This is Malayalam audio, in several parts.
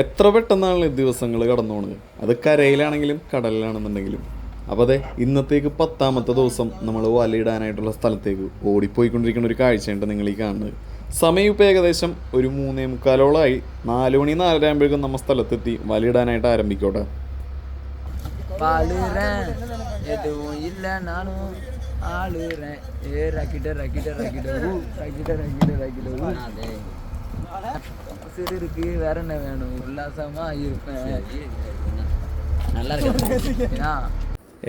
എത്ര പെട്ടെന്നാണ് ദിവസങ്ങൾ കടന്നു പോകുന്നത്. അത് കരയിലാണെങ്കിലും കടലിലാണെന്നുണ്ടെങ്കിലും. അപ്പോൾ അതെ, ഇന്നത്തേക്ക് 10ാമത്തെ ദിവസം നമ്മൾ വലയിടാനായിട്ടുള്ള സ്ഥലത്തേക്ക് ഓടിപ്പോയിക്കൊണ്ടിരിക്കുന്ന ഒരു കാഴ്ചയുണ്ട് നിങ്ങൾ ഈ കാണുന്നത്. സമയം ഇപ്പോൾ ഏകദേശം ഒരു 3:45 4 മണി 4:30 ആകുമ്പോഴേക്കും നമ്മൾ സ്ഥലത്തെത്തി വലയിടാനായിട്ട് ആരംഭിക്കോട്ടെ. வேற என்ன வேணும்? உல்லாசமா இருப்பேன்.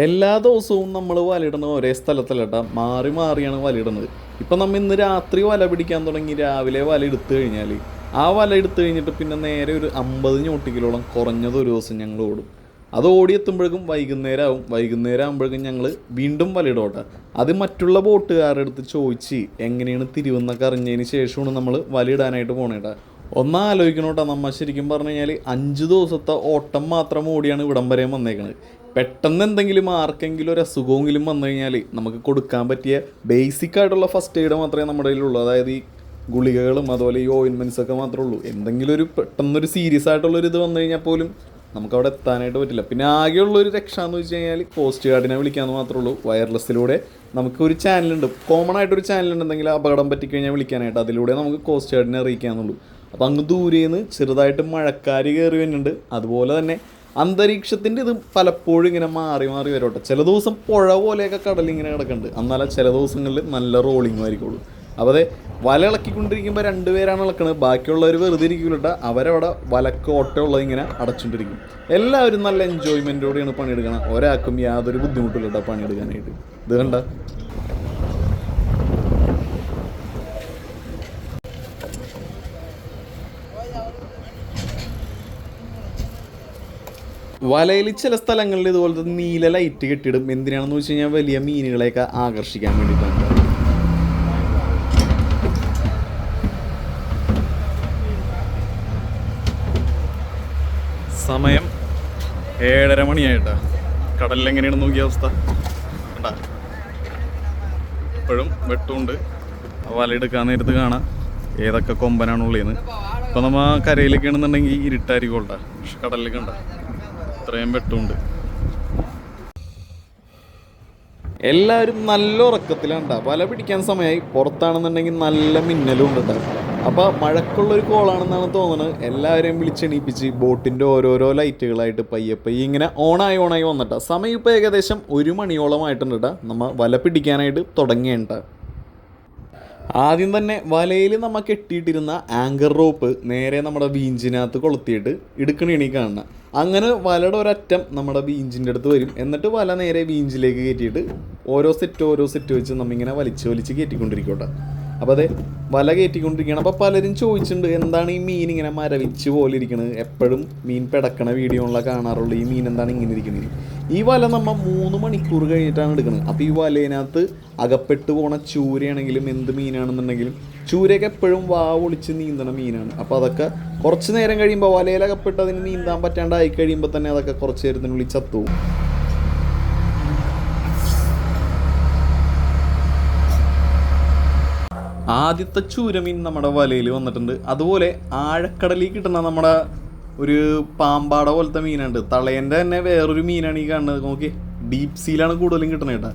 എല്ലാ ദിവസവും നമ്മൾ വലയിടുന്ന ഒരേ സ്ഥലത്തല്ല, മാറി മാറിയാണ് വലയിടുന്നത്. ഇപ്പം നമ്മൾ ഇന്ന് രാത്രി വല പിടിക്കാൻ തുടങ്ങി രാവിലെ വല എടുത്തു കഴിഞ്ഞാൽ ആ വല എടുത്തു കഴിഞ്ഞിട്ട് പിന്നെ നേരെ ഒരു 50 ഞോട്ടിക്കിലോളം കുറഞ്ഞത് ഒരു ദിവസം ഞങ്ങൾ ഓടും. അത് ഓടിയെത്തുമ്പോഴേക്കും വൈകുന്നേരം ആവും. വൈകുന്നേരം ആകുമ്പോഴേക്കും ഞങ്ങൾ വീണ്ടും വലയിടോട്ടെ. അത് മറ്റുള്ള ബോട്ടുകാരുടെ അടുത്ത് ചോദിച്ച് എങ്ങനെയാണ് തിരിവെന്നൊക്കെ അറിഞ്ഞതിന് ശേഷമാണ് നമ്മൾ വലയിടാനായിട്ട് പോണേട്ടാ. ഒന്നാ ആലോചിക്കണോട്ടാ, നമ്മൾ ശരിക്കും പറഞ്ഞു കഴിഞ്ഞാൽ 5 ദിവസത്തെ ഓട്ടം മാത്രം ഓടിയാണ് ഇവിടം വരെയും വന്നേക്കണത്. പെട്ടെന്ന് എന്തെങ്കിലും ആർക്കെങ്കിലും ഒരു അസുഖമെങ്കിലും വന്നു കഴിഞ്ഞാൽ നമുക്ക് കൊടുക്കാൻ പറ്റിയ ബേസിക് ആയിട്ടുള്ള ഫസ്റ്റ് എയ്ഡ് മാത്രമേ നമ്മുടെ കയ്യിലുള്ളൂ. അതായത് ഈ ഗുളികകളും അതുപോലെ ഈ ഓയിൻമെൻറ്റ്സൊക്കെ മാത്രമേ ഉള്ളൂ. എന്തെങ്കിലും ഒരു പെട്ടെന്നൊരു സീരിയസ് ആയിട്ടുള്ളൊരു ഇത് വന്നു കഴിഞ്ഞാൽ പോലും നമുക്കവിടെ എത്താനായിട്ട് പറ്റില്ല. പിന്നെ ആകെയുള്ളൊരു രക്ഷ എന്ന് വെച്ച് കഴിഞ്ഞാൽ കോസ്റ്റ് ഗാർഡിനെ വിളിക്കാമെന്ന് മാത്രമേ ഉള്ളൂ. വയർലെസ്സിലൂടെ നമുക്കൊരു ചാനലുണ്ട്, കോമൺ ആയിട്ടൊരു ചാനലുണ്ട്. എന്തെങ്കിലും അപകടം പറ്റിക്കഴിഞ്ഞാൽ വിളിക്കാനായിട്ട് അതിലൂടെ നമുക്ക് കോസ്റ്റ് ഗാർഡിനെ അറിയിക്കാമെന്നുള്ളൂ. അപ്പോൾ അങ്ങ് ദൂരേന്ന് ചെറുതായിട്ട് മഴക്കാര് കയറി വരുന്നുണ്ട്. അതുപോലെ തന്നെ അന്തരീക്ഷത്തിൻ്റെ ഇത് പലപ്പോഴും ഇങ്ങനെ മാറി മാറി വരോട്ടെ. ചില ദിവസം പുഴ പോലെയൊക്കെ കടലിങ്ങനെ കിടക്കുന്നുണ്ട്, എന്നാലും ചില ദിവസങ്ങളിൽ നല്ല റോളിങ്ങും ആയിരിക്കുള്ളൂ. അപ്പോൾ അതെ, വല ഇളക്കിക്കൊണ്ടിരിക്കുമ്പോൾ 2 പേരാണ് ഇളക്കണത്. ബാക്കിയുള്ളവർ വെറുതെ ഇരിക്കില്ല, അവരവിടെ വലക്ക് ഓട്ടമുള്ളത് ഇങ്ങനെ അടച്ചുകൊണ്ടിരിക്കും. എല്ലാവരും നല്ല എൻജോയ്മെൻറ്റോടെയാണ് പണിയെടുക്കണം. ഒരാൾക്കും യാതൊരു ബുദ്ധിമുട്ടില്ല കേട്ടോ പണിയെടുക്കാനായിട്ട്. ഇത് കണ്ട വലയിൽ ചില സ്ഥലങ്ങളിൽ ഇതുപോലത്തെ നീല ലൈറ്റ് കെട്ടിയിടും. എന്തിനാണെന്ന് വെച്ച് കഴിഞ്ഞാൽ വലിയ മീനുകളെയൊക്കെ ആകർഷിക്കാൻ വേണ്ടിയിട്ടാണ്. സമയം 7:30 മണിയായിട്ടാ. കടലിലെങ്ങനെയാണ് നോക്കിയ അവസ്ഥ കണ്ടാ. ഇപ്പോഴും വെട്ടുമുണ്ട്. വലയെടുക്കാൻ നേരത്ത് കാണാം ഏതൊക്കെ കൊമ്പനാണുള്ളതെന്ന്. ഇപ്പം നമ്മൾ കരയിലൊക്കെ ആണെന്നുണ്ടെങ്കിൽ ഇരുട്ടായിരിക്കോട്ടാ, പക്ഷെ കടലിലേക്ക് കണ്ട ഇത്രയും വെട്ടുമുണ്ട്. എല്ലാവരും നല്ല ഉറക്കത്തിലാണ്. വല പിടിക്കാൻ സമയമായി. പുറത്താണെന്നുണ്ടെങ്കിൽ നല്ല മിന്നലും ഉണ്ട്. അപ്പോൾ മഴക്കുള്ളൊരു കോളാണെന്നാണ് തോന്നുന്നത്. എല്ലാവരെയും വിളിച്ചെണീപ്പിച്ച് ബോട്ടിൻ്റെ ഓരോരോ ലൈറ്റുകളായിട്ട് പയ്യെ ഇങ്ങനെ ഓണായി വന്നിട്ടാ. സമയം ഇപ്പോൾ ഏകദേശം 1 മണിയോളമായിട്ടുണ്ട്. നമ്മൾ വല പിടിക്കാനായിട്ട് തുടങ്ങിയിട്ടാ. ആദ്യം തന്നെ വലയിൽ നമ്മൾ കെട്ടിയിട്ടിരുന്ന ആങ്കർ റോപ്പ് നേരെ നമ്മുടെ ബീഞ്ചിനകത്ത് കൊളുത്തിയിട്ട് എടുക്കണേണീ കാണണം. അങ്ങനെ വലയുടെ ഒരറ്റം നമ്മുടെ ബീഞ്ചിൻ്റെ അടുത്ത് വരും. എന്നിട്ട് വല നേരെ ബീഞ്ചിലേക്ക് കയറ്റിയിട്ട് ഓരോ സെറ്റ് വെച്ച് നമ്മിങ്ങനെ വലിച്ച് കയറ്റിക്കൊണ്ടിരിക്കട്ടെ. അപ്പോൾ അതെ, വല കയറ്റിക്കൊണ്ടിരിക്കുകയാണ്. അപ്പോൾ പലരും ചോദിച്ചിട്ടുണ്ട് എന്താണ് ഈ മീൻ ഇങ്ങനെ മരവിച്ച് പോലെ ഇരിക്കുന്നത്, എപ്പോഴും മീൻ പിടക്കണ വീഡിയോകളിലെ കാണാറുള്ളൂ, ഈ മീൻ എന്താണ് ഇങ്ങനെ ഇരിക്കുന്നത്. ഈ വല നമ്മൾ 3 മണിക്കൂർ കഴിഞ്ഞിട്ടാണ് എടുക്കുന്നത്. അപ്പോൾ ഈ വലയിനകത്ത് അകപ്പെട്ട് പോണ ചൂരയാണെങ്കിലും എന്ത് മീനാണെന്നുണ്ടെങ്കിലും ചൂരയൊക്കെ എപ്പോഴും ഒളിച്ച് നീന്തണ മീനാണ്. അപ്പോൾ അതൊക്കെ കുറച്ച് നേരം കഴിയുമ്പോൾ വലയിലകപ്പെട്ട് അതിന് നീന്താൻ പറ്റാണ്ടായി കഴിയുമ്പോൾ തന്നെ അതൊക്കെ കുറച്ച് നേരത്തിനുള്ളിൽ ചത്തുപോകും. ആദ്യത്തെ ചൂരമീൻ നമ്മുടെ വലയിൽ വന്നിട്ടുണ്ട്. അതുപോലെ ആഴക്കടലിൽ കിട്ടുന്ന നമ്മുടെ ഒരു പാമ്പാട പോലത്തെ മീനുണ്ട്. തളയൻ്റെ തന്നെ വേറൊരു മീനാണ് ഈ കാണുന്നത്. നോക്കി, ഡീപ് സീലാണ് കൂടുതലും കിട്ടുന്നത് കേട്ടോ.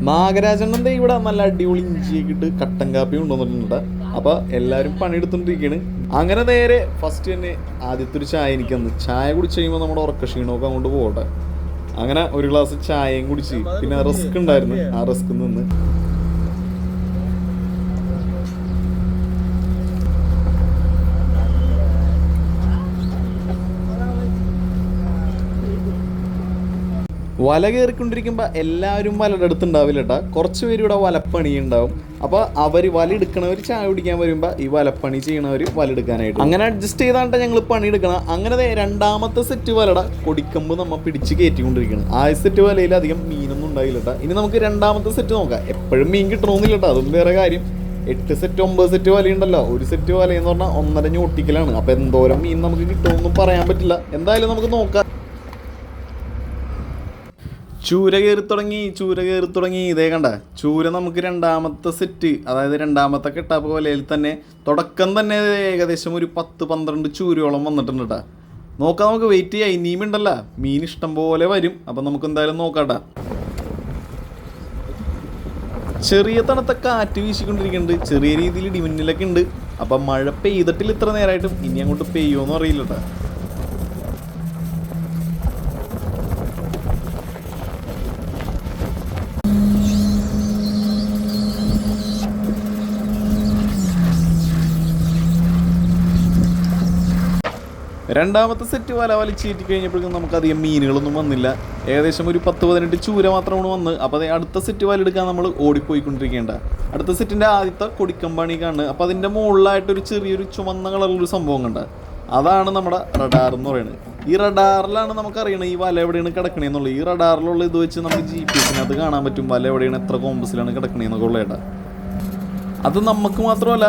നാഗരാജണ്ണൻ്റെ ഇവിടെ നല്ല അടിപൊളി ഇഞ്ചിയൊക്കെ ഇട്ട് കട്ടൻ കാപ്പി കൊണ്ടുവന്നിട്ടുണ്ട്. അപ്പോൾ എല്ലാവരും പണിയെടുത്തോണ്ടിരിക്കുകയാണ്. അങ്ങനെ നേരെ ഫസ്റ്റ് തന്നെ ആദ്യത്തെ ഒരു ചായ എനിക്കന്ന്. ചായ കുടിച്ച് കഴിയുമ്പോൾ നമ്മുടെ ഉറക്ക ക്ഷീണമൊക്കെ അങ്ങോട്ട് പോകട്ടെ. അങ്ങനെ ഒരു ഗ്ലാസ് ചായയും കുടിച്ച് പിന്നെ റിസ്ക് ഉണ്ടായിരുന്നു. ആ റിസ്ക് നിന്ന് വല കയറിക്കൊണ്ടിരിക്കുമ്പോൾ എല്ലാവരും വലയുടെ അടുത്തുണ്ടാവില്ല കേട്ടോ. കുറച്ച് പേര് ഇവിടെ വലപ്പണി ഉണ്ടാവും. അപ്പോൾ അവർ വല എടുക്കണവർ ചായ കുടിക്കാൻ വരുമ്പോൾ ഈ വലപ്പണി ചെയ്യണവർ വല എടുക്കാനായിട്ട് അങ്ങനെ അഡ്ജസ്റ്റ് ചെയ്താണ്ട് ഞങ്ങൾ പണിയെടുക്കണം. അങ്ങനെ 2ാമത്തെ സെറ്റ് വലയുടെ കൊടിക്കമ്പ് നമ്മൾ പിടിച്ച് കയറ്റിക്കൊണ്ടിരിക്കണം. ആദ്യ സെറ്റ് വലയിൽ അധികം മീനൊന്നും ഉണ്ടായില്ല കേട്ടോ. ഇനി നമുക്ക് 2ാമത്തെ സെറ്റ് നോക്കാം. എപ്പോഴും മീൻ കിട്ടണമെന്നില്ല കേട്ടോ, അതും വേറെ കാര്യം. 8 സെറ്റ് 9 സെറ്റ് വലയുണ്ടല്ലോ. ഒരു സെറ്റ് വലയെന്ന് പറഞ്ഞാൽ 1.5 ഞോട്ടിക്കലാണ്. അപ്പോൾ എന്തോരം മീൻ നമുക്ക് കിട്ടുമെന്നൊന്നും പറയാൻ പറ്റില്ല. എന്തായാലും നമുക്ക് നോക്കാം. ചൂര കയറി തുടങ്ങി. ഇതേ കണ്ട ചൂര നമുക്ക് രണ്ടാമത്തെ സെറ്റ്, അതായത് രണ്ടാമത്തെ കെട്ടാപ്പ് വലയിൽ തന്നെ തുടക്കം തന്നെ ഏകദേശം ഒരു 10-12 ചൂരയോളം വന്നിട്ടുണ്ട് കേട്ടോ. നോക്കാം, നമുക്ക് വെയിറ്റ് ചെയ്യാം. ഇനിയും ഉണ്ടല്ലോ മീൻ ഇഷ്ടം പോലെ വരും. അപ്പം നമുക്ക് എന്തായാലും നോക്കാട്ടാ. ചെറിയ തണുത്ത കാറ്റ് വീശിക്കൊണ്ടിരിക്കുന്നുണ്ട്, ചെറിയ രീതിയിൽ ഇടിമിന്നലൊക്കെ ഉണ്ട്. അപ്പം മഴ പെയ്തിട്ടില്ല ഇത്ര നേരമായിട്ടും, ഇനി അങ്ങോട്ട് പെയ്യുമോയെന്ന് അറിയില്ല കേട്ടോ. രണ്ടാമത്തെ സെറ്റ് വല വലിച്ചേറ്റി കഴിഞ്ഞപ്പോഴേക്കും നമുക്കധികം മീനുകളൊന്നും വന്നില്ല. ഏകദേശം ഒരു 10-18 ചൂര മാത്രമാണ് വന്ന്. അപ്പോൾ അത് അടുത്ത സെറ്റ് വലെടുക്കാൻ നമ്മൾ ഓടിപ്പോയിക്കൊണ്ടിരിക്കേണ്ട. അടുത്ത സെറ്റിൻ്റെ ആദ്യത്തെ കൊടിക്കമ്പാണി കാണുന്നത്. അപ്പോൾ അതിൻ്റെ മുകളിലായിട്ടൊരു ചെറിയൊരു ചുവന്ന കളറിലൊരു സംഭവം കണ്ട, അതാണ് നമ്മുടെ റഡാർ എന്ന് പറയുന്നത്. ഈ റഡാറിലാണ് നമുക്കറിയണം ഈ വല എവിടെയാണ് കിടക്കണേന്നുള്ളത്. ഈ റഡാറിലുള്ള ഇത് വെച്ച് നമുക്ക് GPS-നകത്ത് കാണാൻ പറ്റും വല എവിടെയാണ്, എത്ര കോമ്പസിലാണ് കിടക്കണേന്നൊക്കെ ഉള്ളേട്ടാ. അത് നമുക്ക് മാത്രമല്ല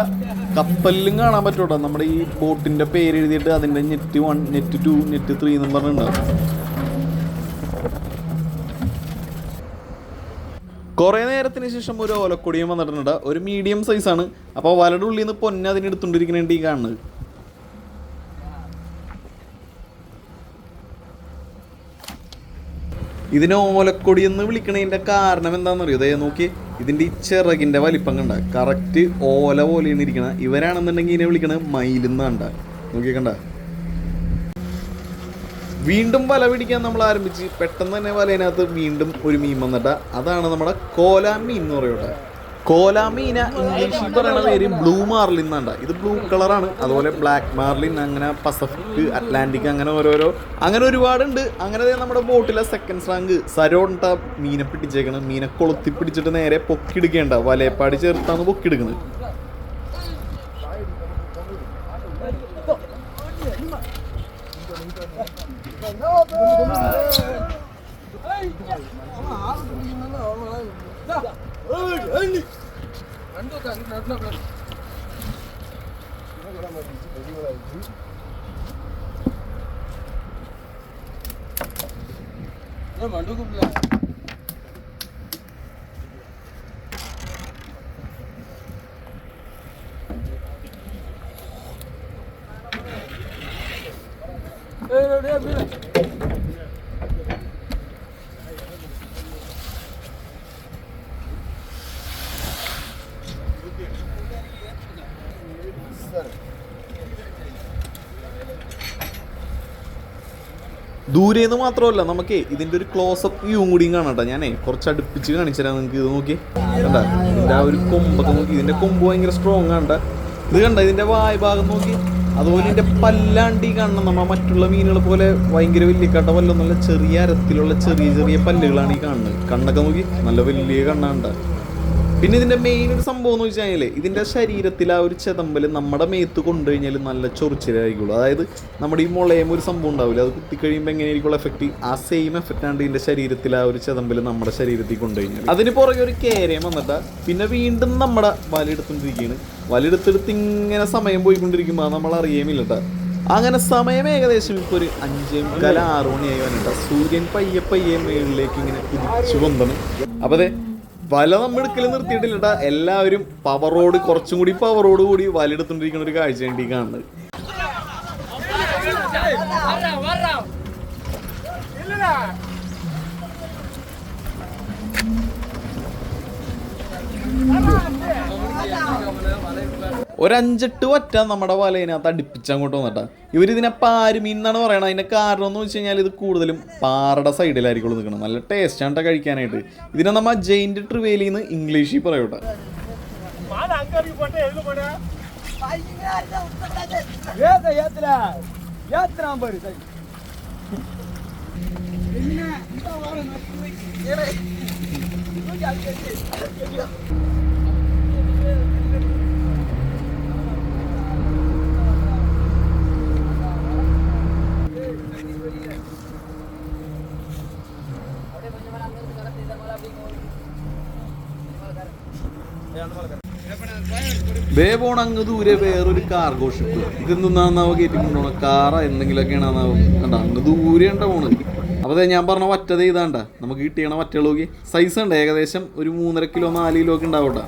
കപ്പലിലും കാണാൻ പറ്റൂട്ടോ. നമ്മുടെ ഈ ബോട്ടിൻ്റെ പേര് എഴുതിയിട്ട് അതിൻ്റെ നെറ്റ് 1, നെറ്റ് 2, നെറ്റ് 3 എന്നും പറഞ്ഞിട്ടുണ്ടാവും. കുറേ നേരത്തിന് ശേഷം ഒരു ഓലക്കൊടിയും വന്നിട്ടുണ്ട്. ഒരു മീഡിയം സൈസാണ്. അപ്പോൾ വലയുടെ ഉള്ളിൽ നിന്ന് പൊന്നെ അതിനെടുത്തുകൊണ്ടിരിക്കുന്നുണ്ട് ഈ കാണുന്നത്. ഇതിനെ ഓലക്കൊടി എന്ന് വിളിക്കണതിൻ്റെ കാരണം എന്താണെന്നറിയോ? അതേ നോക്കി, ഇതിൻ്റെ ഈ ചിറകിൻ്റെ വലിപ്പം കണ്ട കറക്റ്റ് ഓല പോലെയാണ് ഇരിക്കണം. ഇവരാണെന്നുണ്ടെങ്കിൽ ഇതിനെ വിളിക്കണത് മയിലെന്ന് കണ്ട, നോക്കി കണ്ട. വീണ്ടും വല പിടിക്കാൻ നമ്മൾ ആരംഭിച്ച് പെട്ടെന്ന് തന്നെ വലയിനകത്ത് വീണ്ടും ഒരു മീൻ വന്നിട്ടാ. അതാണ് നമ്മുടെ കോലാമീൻ എന്ന് പറയൂട്ടെ. കോലാമീന ഇംഗ്ലീഷിൽ പറയുന്ന പേര് ബ്ലൂ മാർലിൻ എന്നാണ്ട. ഇത് ബ്ലൂ കളറാണ്. അതുപോലെ ബ്ലാക്ക് മാർലിൻ, അങ്ങനെ പസഫിക്, അറ്റ്ലാന്റിക്, അങ്ങനെ അങ്ങനെ ഒരുപാടുണ്ട്. അങ്ങനെ നമ്മുടെ ബോട്ടിലെ സെക്കൻഡ് റാങ്ക് സരോണ്ട മീനെ പിടിച്ചേക്കണം. മീനെ കൊളുത്തി പിടിച്ചിട്ട് നേരെ പൊക്കിയെടുക്കേണ്ട, വലയപ്പാടി ചേർത്താണ് പൊക്കിയെടുക്കുന്നത്. ദൂരേന്ന് മാത്രമല്ല നമുക്ക് ഇതിൻ്റെ ഒരു ക്ലോസപ്പ് വ്യൂവും കൂടിയും കാണാം കേട്ടോ. ഞാനേ കുറച്ച് അടുപ്പിച്ച് കാണിച്ചു തരാം നിങ്ങൾക്ക്. ഇത് നോക്കി കണ്ട, ഇതിൻ്റെ ആ ഒരു കൊമ്പൊക്കെ നോക്കി. ഇതിൻ്റെ കൊമ്പ് ഭയങ്കര സ്ട്രോങ് ആണ്. ഇത് കണ്ട, ഇതിൻ്റെ വായ ഭാഗം നോക്കി. അതുപോലെ ഇതിൻ്റെ പല്ലാണ്ടി കാണണം. നമ്മൾ മറ്റുള്ള മീനുകൾ പോലെ ഭയങ്കര വലിയ കട്ട പല്ലൊന്നുമല്ല, ചെറിയ അരത്തിലുള്ള ചെറിയ പല്ലുകളാണ് ഈ കാണുന്നത്. കണ്ണൊക്കെ നോക്കി, നല്ല വലിയ കണ്ണാണ്ട. പിന്നെ ഇതിൻ്റെ മെയിൻ ഒരു സംഭവം എന്ന് വെച്ച് കഴിഞ്ഞാൽ ഇതിൻ്റെ ശരീരത്തിൽ ആ ഒരു ചെതമ്പൽ നമ്മുടെ മേത്ത് കൊണ്ടുകഴിഞ്ഞാൽ നല്ല ചൊറിച്ചിലായിരിക്കുള്ളൂ. അതായത് നമ്മുടെ ഈ മുളയും ഒരു സംഭവം ഉണ്ടാവില്ല, അത് കുത്തിക്കഴിയുമ്പോൾ എങ്ങനെയായിരിക്കുള്ള എഫക്റ്റ്, ആ സെയിം എഫക്റ്റാണ് ഇതിൻ്റെ ശരീരത്തിൽ ആ ഒരു ചെതമ്പൽ നമ്മുടെ ശരീരത്തിൽ കൊണ്ടുകഴിഞ്ഞാൽ. അതിന് പുറകെ ഒരു കേരയം വന്നിട്ടാ. പിന്നെ വീണ്ടും നമ്മുടെ വലയെടുത്തുകൊണ്ടിരിക്കുകയാണ്. വലയെടുത്തെടുത്ത് ഇങ്ങനെ സമയം പോയിക്കൊണ്ടിരിക്കുമ്പോൾ നമ്മൾ അറിയുമില്ല കേട്ടോ. അങ്ങനെ സമയം ഏകദേശം ഇപ്പോൾ ഒരു 5:45-6 മണിയായി വന്നിട്ടാ. സൂര്യൻ പയ്യെ മേളിലേക്ക് ഇങ്ങനെ കുതിച്ചു പൊന്തണം. അപ്പോൾ അതെ വല നമ്മൾ എടുക്കൽ നിർത്തിയിട്ടില്ല കേട്ടാ. എല്ലാവരും കുറച്ചും കൂടി പവറോട് കൂടി വല എടുത്തുകൊണ്ടിരിക്കുന്ന ഒരു കാഴ്ച വേണ്ടി കാണുന്നത്. ഒരു 5-8 വറ്റ നമ്മുടെ വലയിനകത്ത് അടുപ്പിച്ചങ്ങോട്ട് വന്നിട്ടാ. ഇവരിതിനെ പാരുമീൻ എന്നാണ് പറയണത്. അതിൻ്റെ കാരണം എന്ന് വെച്ച് കഴിഞ്ഞാൽ ഇത് കൂടുതലും പാറയുടെ സൈഡിലായിരിക്കും നിൽക്കണം. നല്ല ടേസ്റ്റാണ് കേട്ടോ കഴിക്കാനായിട്ട്. ഇതിനെ നമ്മൾ ജെയിൻറ്റ് ട്രിവേലി എന്ന് ഇംഗ്ലീഷിൽ പറയൂട്ടെ. വേ പോണ അങ്ങ് ദൂരെ വേറൊരു കാർഗോ ഷിപ്പ്. ഇതെന്താന്നാവോ കയറ്റിക്കൊണ്ടോണ കാറ എന്തെങ്കിലുമൊക്കെയാണെന്നാവോ കണ്ട അങ്ങ് ദൂരെ ഉണ്ട പോണ്. അപ്പോൾ അതെ ഞാൻ പറഞ്ഞ വറ്റത് ഇതാണ്ട നമുക്ക് കിട്ടിയണ വറ്റകളോക്കി സൈസ് ഉണ്ട് ഏകദേശം ഒരു 3.5 കിലോ 4 കിലോ ഒക്കെ ഉണ്ടാവട്ടെ.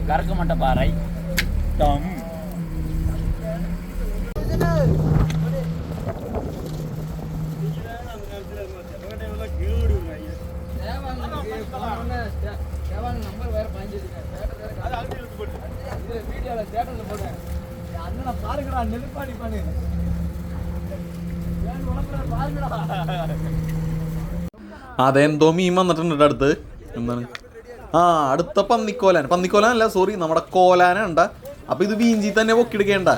கறக்க மாட்ட பாறை டம் நம்பர் வேற வீடியோல ஸ்டேட்டஸ்ல போடுறேன் அண்ணனை பாருங்கடா நெருப்பாடி பண்ணு അതെന്തോ മീൻ വന്നിട്ടുണ്ട് അടുത്ത്. എന്താണ് അടുത്ത പന്നിക്കോലാൻ അല്ല സോറി നമ്മുടെ കോലാനുണ്ട. അപ്പോൾ ഇത് വീഞ്ചി തന്നെ പൊക്കിയെടുക്കേണ്ട.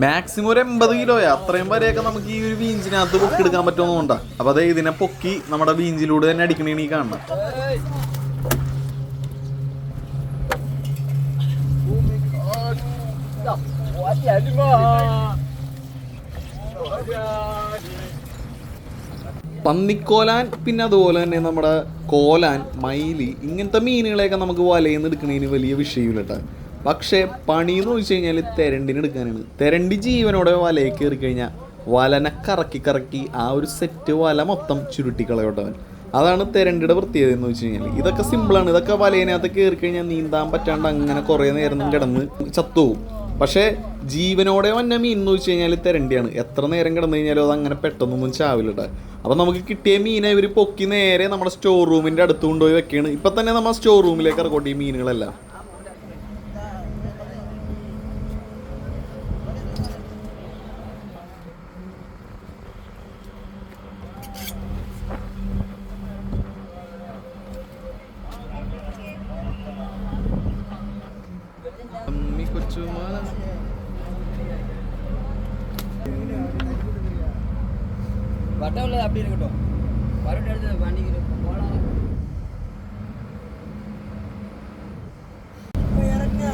മാക്സിമം ഒരു 80 കിലോയാ അത്രയും വരെയൊക്കെ നമുക്ക് ഈ ഒരു വീഞ്ചിനകത്ത് പൊക്കിയെടുക്കാൻ പറ്റുമെന്നുണ്ടാ. അപ്പോൾ അതേ ഇതിനെ പൊക്കി നമ്മുടെ വീഞ്ചിലൂടെ തന്നെ അടിക്കണേണ് ഈ കാണണം. പന്നിക്കോലാൻ പിന്നെ അതുപോലെ തന്നെ നമ്മുടെ കോലാൻ മയില് ഇങ്ങനത്തെ മീനുകളെയൊക്കെ നമുക്ക് വലയിൽ നിന്ന് എടുക്കുന്നതിന് വലിയ വിഷയമില്ല കേട്ടോ. പക്ഷേ പണിയെന്ന് ചോദിച്ചു കഴിഞ്ഞാൽ തെരണ്ടിന് എടുക്കാനാണ്. തെരണ്ടി ജീവനോടെ വലയിൽ കയറി കഴിഞ്ഞാൽ വലനെ കറക്കി ആ ഒരു സെറ്റ് വല മൊത്തം ചുരുട്ടിക്കളയോട്ടവൻ. അതാണ് തെരണ്ടിയുടെ പ്രത്യേകത എന്ന് വെച്ച് കഴിഞ്ഞാൽ. ഇതൊക്കെ സിമ്പിളാണ്. ഇതൊക്കെ വലയിനകത്ത് കയറി കഴിഞ്ഞാൽ നീന്താൻ പറ്റാണ്ട് അങ്ങനെ കുറേ നേരം കിടന്ന് ചത്തുപോകും. പക്ഷേ ജീവനോടെ വന്ന മീൻ എന്ന് വെച്ച് കഴിഞ്ഞാൽ തെരണ്ടിയാണ്. എത്ര നേരം കിടന്നു കഴിഞ്ഞാലും അത് അങ്ങനെ പെട്ടെന്നൊന്നും ചാവില്ല. അപ്പോൾ നമുക്ക് കിട്ടിയ മീനെ ഇവർ പൊക്കി നേരെ നമ്മുടെ സ്റ്റോർ റൂമിൻ്റെ അടുത്ത് കൊണ്ടുപോയി വെക്കുകയാണ്. ഇപ്പം തന്നെ നമ്മൾ സ്റ്റോർ റൂമിലേക്ക് ഇറക്കോട്ടെ ഈ മീനുകളെല്ലാം. வட்டவுல அப்படி இருக்கட்டும். பரோட்டா எடுத்து பண்ணிக்கிட்டு போலாம். இருங்க.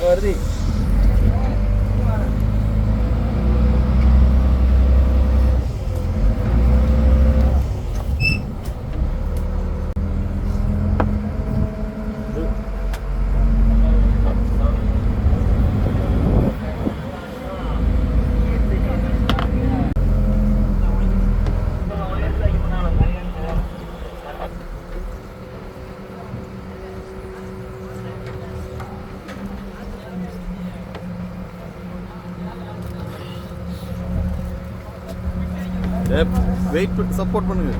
வருது. வெயிட் பண்ணி சப்போர்ட் பண்ணுங்க.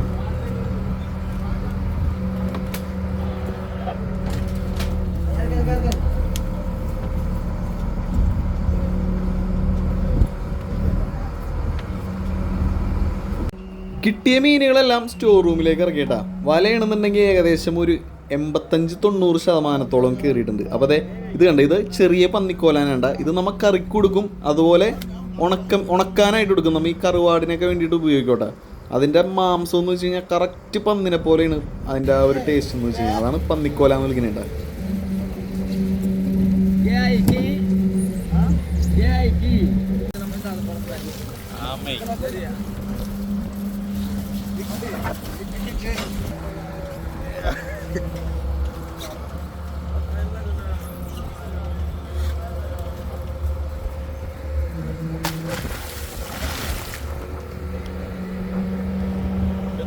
കിട്ടിയ മീനുകളെല്ലാം സ്റ്റോർ റൂമിലേക്ക് ഇറക്കിയിട്ടാ. വലയാണെന്നുണ്ടെങ്കിൽ ഏകദേശം ഒരു 85-90% കയറിയിട്ടുണ്ട്. അപ്പോൾ അതെ ഇത് കണ്ട ഇത് ചെറിയ പന്നിക്കോലാനുണ്ട. ഇത് നമ്മൾ കറിക്ക് കൊടുക്കും, അതുപോലെ ഉണക്കാനായിട്ട് കൊടുക്കും. നമ്മൾ ഈ കറുവാടിനൊക്കെ വേണ്ടിയിട്ട് ഉപയോഗിക്കോട്ടെ. അതിൻ്റെ മാംസം എന്ന് വെച്ച് കഴിഞ്ഞാൽ കറക്റ്റ് പന്നിനെ പോലെയാണ് അതിൻ്റെ ആ ഒരു ടേസ്റ്റ് എന്ന് വെച്ച് കഴിഞ്ഞാൽ. അതാണ് പന്നിക്കോല എന്ന് വിളിക്കുന്നുണ്ട്.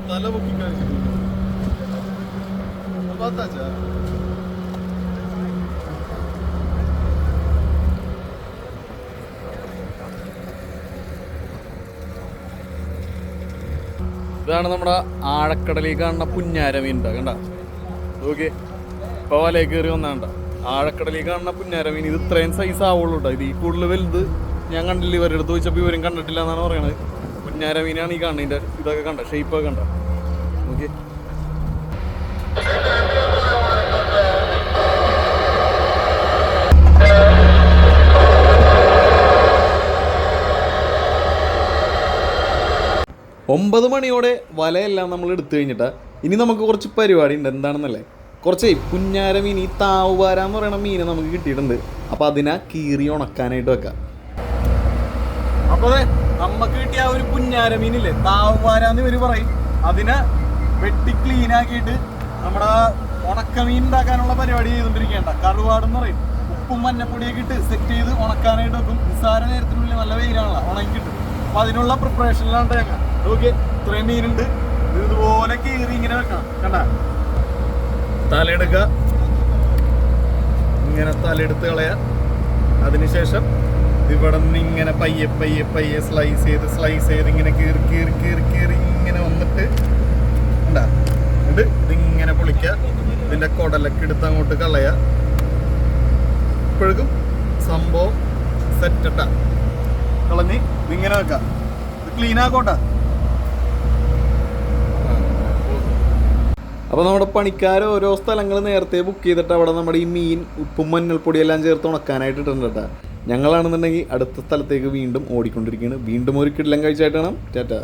തല പൊക്കി കാണിച്ചിട്ടുണ്ട്. ഇതാണ് നമ്മുടെ ആഴക്കടലിൽ കാണുന്ന പുന്നാരമീൻ. കണ്ട ഓക്കെ ഇപ്പോൾ വലയിൽ കയറി വന്നാണ്ട ആഴക്കടലിൽ കാണുന്ന പുന്നാരമീൻ. ഇത് ഇത്രയും സൈസ് ആവുള്ളൂ കേട്ടോ. ഇത് ഈ കൂടുതൽ വലുത് ഞാൻ കണ്ടില്ല. ഇവരുടെ അടുത്ത് ചോദിച്ചപ്പോൾ ഇവരും കണ്ടിട്ടില്ല എന്നാണ് പറയണത്. പുന്നാരമീനാണ് ഈ കാണുന്നതിൻ്റെ ഇതൊക്കെ കണ്ട ഷേപ്പൊക്കെ കണ്ട ഓക്കെ. 9 മണിയോടെ വലയെല്ലാം നമ്മൾ എടുത്തു കഴിഞ്ഞിട്ടാ ഇനി നമുക്ക് കുറച്ച് പരിപാടി ഉണ്ട്. എന്താണെന്നല്ലേ, കുറച്ച് പുന്നാര മീൻ, ഈ താവുപാര എന്ന് പറയുന്ന മീനെ നമുക്ക് കിട്ടിയിട്ടുണ്ട്. അപ്പോൾ അതിനെ കീറി ഉണക്കാനായിട്ട് വെക്കാം. അപ്പോൾ അതെ, നമുക്ക് കിട്ടിയ ആ ഒരു പുന്നാര മീനില്ലേ, താവുപാര എന്ന് ഇവർ പറയും, അതിനെ വെട്ടി ക്ലീൻ ആക്കിയിട്ട് നമ്മുടെ ഉണക്കമീൻ ഉണ്ടാക്കാനുള്ള പരിപാടി ചെയ്തുകൊണ്ടിരിക്കേണ്ട. കറുവാടെന്ന് പറയും. ഉപ്പും മഞ്ഞപ്പൊടിയൊക്കെ ഇട്ട് സെറ്റ് ചെയ്ത് ഉണക്കാനായിട്ട് വെക്കും. നിസ്സാര നേരത്തിനുള്ളിൽ നല്ല വെയിലാണല്ലോ, ഉണങ്ങി കിട്ടും. അപ്പോൾ അതിനുള്ള പ്രിപ്പറേഷനിലാണ് ഞങ്ങൾ. ഓക്കെ, ഇത്രയും മീനുണ്ട്. ഇതുപോലെ കീറി ഇങ്ങനെ വെക്കണം. കണ്ട, തലയെടുക്കുക, ഇങ്ങനെ തലയെടുത്ത് കളയുക. അതിനുശേഷം ഇവിടെ നിന്ന് ഇങ്ങനെ പയ്യെ പയ്യെ പയ്യെ സ്ലൈസ് ചെയ്ത് ഇങ്ങനെ കീറി കീറി കീറി കീറി ഇങ്ങനെ വന്നിട്ട് ഉണ്ടാ ഇതിങ്ങനെ പൊളിക്കുക. ഇതിൻ്റെ കുടലൊക്കെ എടുത്ത് അങ്ങോട്ട് കളയുക. ഇപ്പോഴേക്കും സംഭവം സെറ്റട്ടാ. കളഞ്ഞ് ഇതിങ്ങനെ വെക്കാം. ഇത് ക്ലീൻ ആക്കോട്ടെ. അപ്പോൾ നമ്മുടെ പണിക്കാർ ഓരോ സ്ഥലങ്ങൾ നേരത്തെ ബുക്ക് ചെയ്തിട്ട് അവിടെ നമ്മുടെ ഈ മീൻ ഉപ്പും മഞ്ഞൾപ്പൊടിയെല്ലാം ചേർത്ത് ഉണക്കാനായിട്ട് ഇട്ടുണ്ട് കേട്ടോ. ഞങ്ങളാണെന്നുണ്ടെങ്കിൽ അടുത്ത സ്ഥലത്തേക്ക് വീണ്ടും ഓടിക്കൊണ്ടിരിക്കുകയാണ്. വീണ്ടും ഒരു കിടിലം കഴിച്ചായിട്ട് കാണാം. ടാറ്റാ.